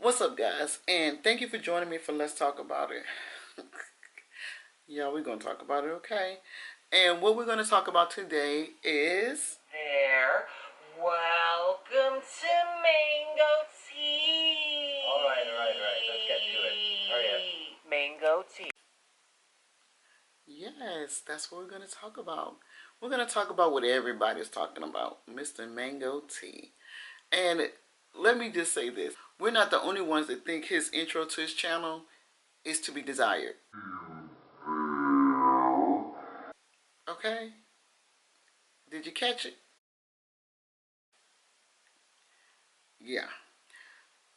What's up, guys? And thank you for joining me for Let's Talk About It. Yeah, we're going to talk about it, okay? And what we're going to talk about today is... There. Welcome to Mango Tea. Alright. Let's get to it. Hurry up. Mango Tea. Yes, that's what we're going to talk about. We're going to talk about what everybody's talking about, Mr. Mango Tea. And let me just say this. We're not the only ones that think his intro to his channel is to be desired. Okay? Did you catch it? Yeah.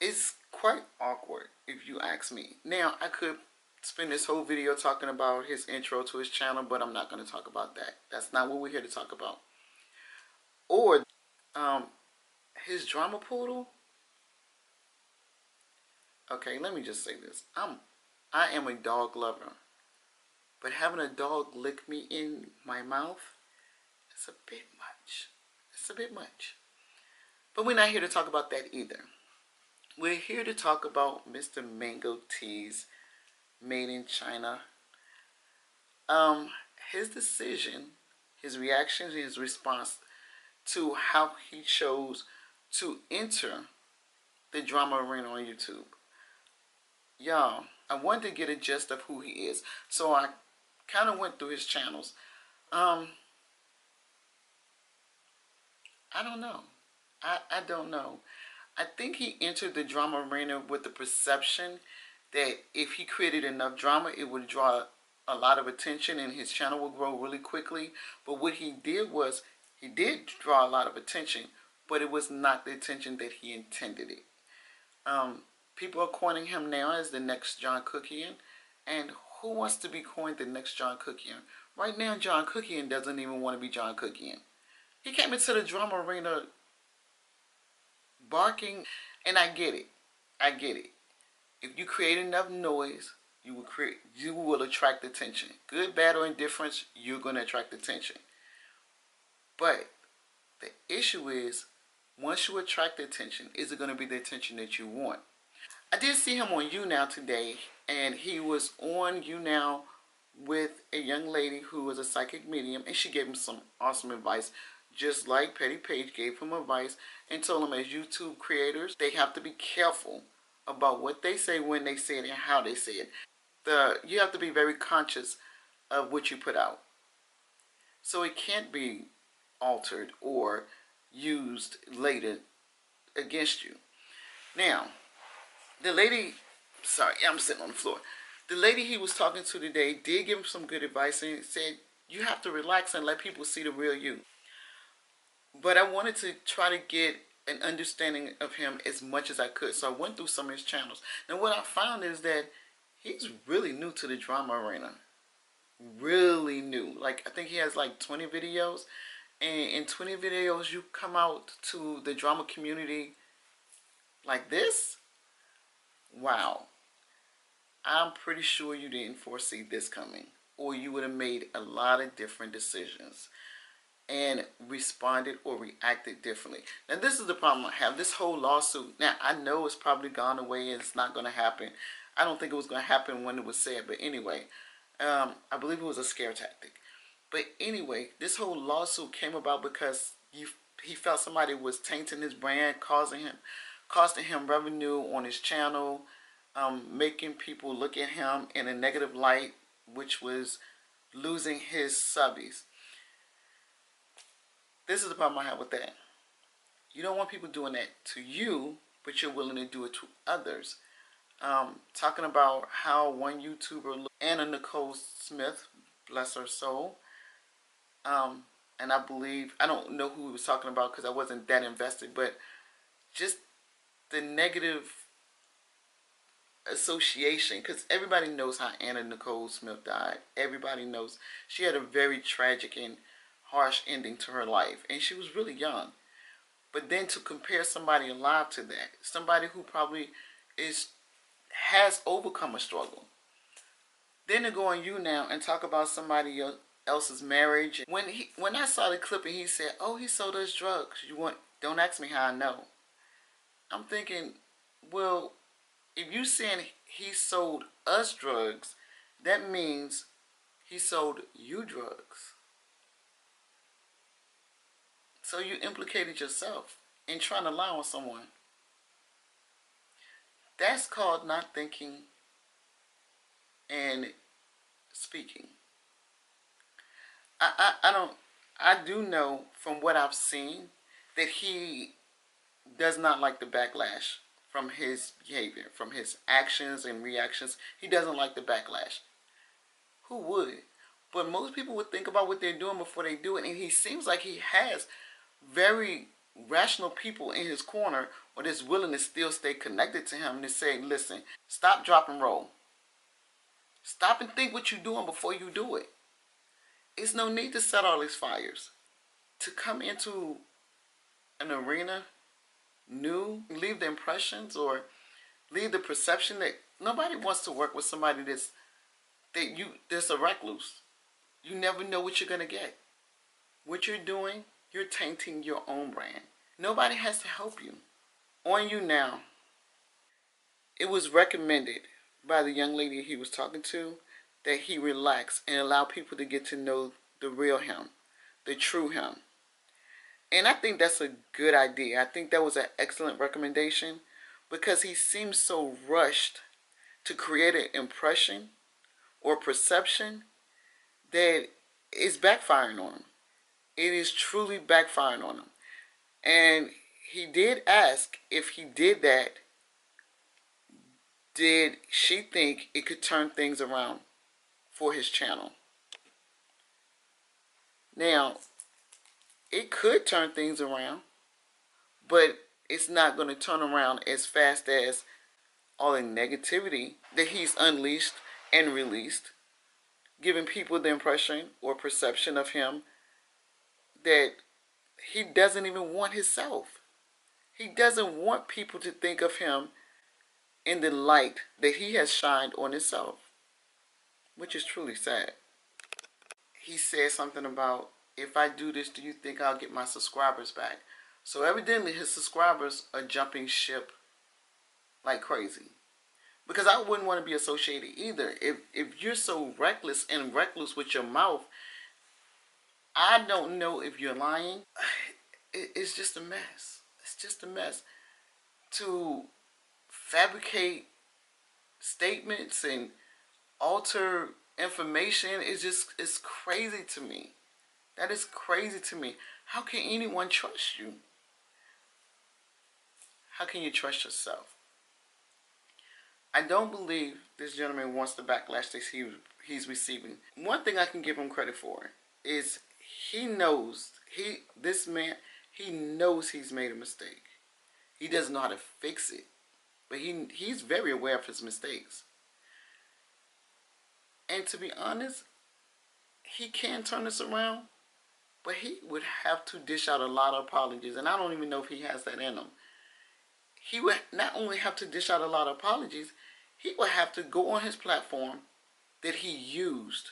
It's quite awkward if you ask me. Now, I could spend this whole video talking about his intro to his channel, but I'm not going to talk about that. That's not what we're here to talk about. Or his drama poodle. Okay, let me just say this. I am a dog lover. But having a dog lick me in my mouth, it's a bit much. It's a bit much. But we're not here to talk about that either. We're here to talk about Mr. Mango Tea's Made in China. His decision, his reaction, his response to how he chose to enter the drama arena on YouTube. Y'all, I wanted to get a gist of who he is. So I kind of went through his channels. I don't know. I don't know. I think he entered the drama arena with the perception that if he created enough drama, it would draw a lot of attention and his channel would grow really quickly. But what he did was, he did draw a lot of attention, but it was not the attention that he intended it. People are coining him now as the next John Cookian. And who wants to be coined the next John Cookian? Right now, John Cookian doesn't even want to be John Cookian. He came into the drama arena barking, and I get it. I get it. If you create enough noise, you will attract attention. Good, bad, or indifference, you're going to attract attention. But the issue is, once you attract attention, is it going to be the attention that you want? I did see him on YouNow today, and he was on YouNow with a young lady who was a psychic medium, and she gave him some awesome advice, just like Petty Page gave him advice and told him, as YouTube creators, they have to be careful about what they say, when they say it, and how they say it. You have to be very conscious of what you put out. So it can't be altered or used later against you. Now, the lady, sorry, I'm sitting on the floor. The lady he was talking to today did give him some good advice and said, you have to relax and let people see the real you. But I wanted to try to get an understanding of him as much as I could. So I went through some of his channels. Now what I found is that he's really new to the drama arena. Really new. Like, I think he has like 20 videos. And in 20 videos, you come out to the drama community like this? Wow. I'm pretty sure you didn't foresee this coming, or you would have made a lot of different decisions and responded or reacted differently. Now, this is the problem I have. This whole lawsuit, now I know it's probably gone away and it's not going to happen. I don't think it was going to happen when it was said, but anyway, I believe it was a scare tactic. But anyway, this whole lawsuit came about because he felt somebody was tainting his brand, costing him revenue on his channel, making people look at him in a negative light, which was losing his subbies. This is the problem I have with that. You don't want people doing that to you, but you're willing to do it to others. Talking about how one YouTuber, Anna Nicole Smith, bless her soul, and I believe, I don't know who he was talking about because I wasn't that invested, but just the negative association, because everybody knows how Anna Nicole Smith died. Everybody knows she had a very tragic and harsh ending to her life, and she was really young. But then to compare somebody alive to that, somebody who probably has overcome a struggle, then to go on YouNow and talk about somebody else's marriage. When I saw the clip and he said, "Oh, he sold us drugs. Don't ask me how I know." I'm thinking, well, if you saying he sold us drugs, that means he sold you drugs. So you implicated yourself in trying to lie on someone. That's called not thinking and speaking. I don't, I do know from what I've seen that he does not like the backlash from his behavior, from his actions and reactions. He doesn't like the backlash. Who would? But most people would think about what they're doing before they do it. And he seems like he has very rational people in his corner, or that's willing to still stay connected to him and to say, listen, stop, drop, and roll. Stop and think what you're doing before you do it. It's no need to set all these fires. To come into an arena new, leave the impressions or leave the perception that nobody wants to work with somebody that's a recluse. You never know what you're gonna get. What you're doing, you're tainting your own brand. Nobody has to help you. On you now. It was recommended by the young lady he was talking to that he relax and allow people to get to know the real him, the true him. And I think that's a good idea. I think that was an excellent recommendation because he seems so rushed to create an impression or perception that is backfiring on him. It is truly backfiring on him. And he did ask if he did that, did she think it could turn things around for his channel? Now, it could turn things around, but it's not going to turn around as fast as all the negativity that he's unleashed and released, giving people the impression or perception of him that he doesn't even want himself. He doesn't want people to think of him in the light that he has shined on himself, which is truly sad. He said something about, if I do this, do you think I'll get my subscribers back? So evidently his subscribers are jumping ship like crazy. Because I wouldn't want to be associated either. If you're so reckless and reckless with your mouth, I don't know if you're lying. It's just a mess. It's just a mess. To fabricate statements and alter information it's crazy to me. That is crazy to me. How can anyone trust you? How can you trust yourself? I don't believe this gentleman wants the backlash that he's receiving. One thing I can give him credit for is he knows he knows he's made a mistake. He doesn't know how to fix it, but he's very aware of his mistakes. And to be honest, he can turn this around, but he would have to dish out a lot of apologies, and I don't even know if he has that in him. He would not only have to dish out a lot of apologies, he would have to go on his platform that he used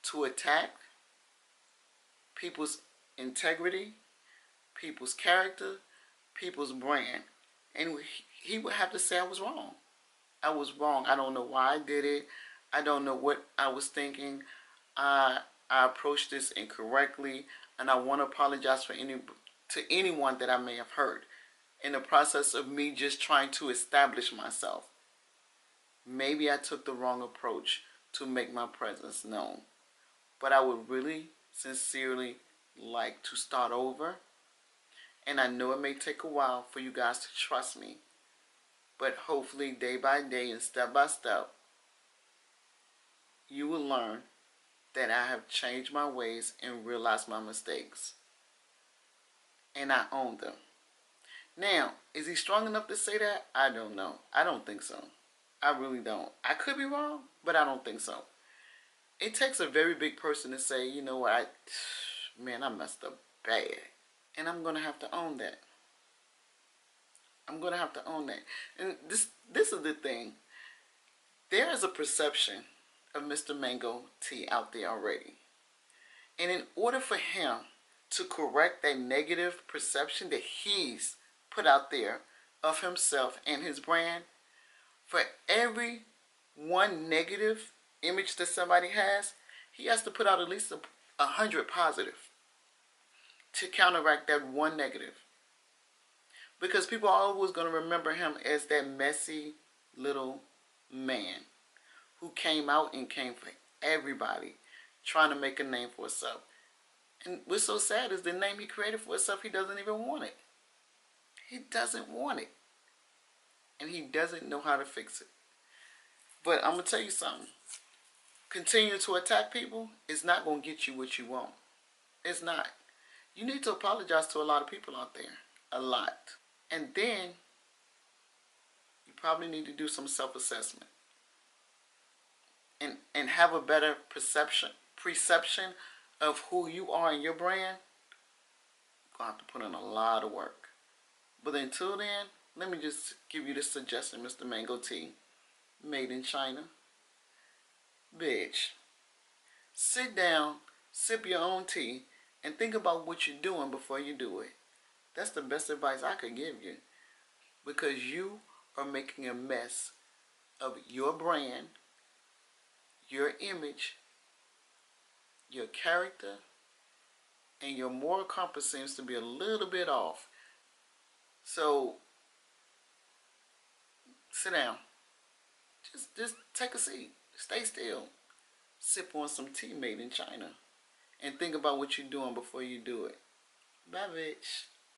to attack people's integrity, people's character, people's brand. And he would have to say, I was wrong. I was wrong. I don't know why I did it. I don't know what I was thinking. I approached this incorrectly, and I want to apologize to anyone that I may have hurt in the process of me just trying to establish myself. Maybe I took the wrong approach to make my presence known. But I would really, sincerely like to start over. And I know it may take a while for you guys to trust me. But hopefully, day by day and step by step, you will learn that I have changed my ways and realized my mistakes. And I own them. Now, is he strong enough to say that? I don't know. I don't think so. I really don't. I could be wrong, but I don't think so. It takes a very big person to say, you know what, man, I messed up bad. And I'm going to have to own that. I'm going to have to own that. And this is the thing. There is a perception of Mr. Mango T out there already. And in order for him to correct that negative perception that he's put out there of himself and his brand, For every one negative image that somebody has, he has to put out at least 100 positive to counteract that one negative. Because people are always going to remember him as that messy little man who came out and came for everybody, trying to make a name for himself. And what's so sad is the name he created for himself, he doesn't even want it. He doesn't want it. And he doesn't know how to fix it. But I'm going to tell you something. Continue to attack people is not going to get you what you want. It's not. You need to apologize to a lot of people out there. A lot. And then you probably need to do some self-assessment. And have a better perception of who you are and your brand. You're going to have to put in a lot of work. But until then, let me just give you this suggestion, Mr. Mango Tea. Made in China. Bitch. Sit down, sip your own tea, and think about what you're doing before you do it. That's the best advice I could give you. Because you are making a mess of your brand, your image, your character, and your moral compass seems to be a little bit off. So, sit down. Just take a seat. Stay still. Sip on some tea made in China. And think about what you're doing before you do it. Bye, bitch.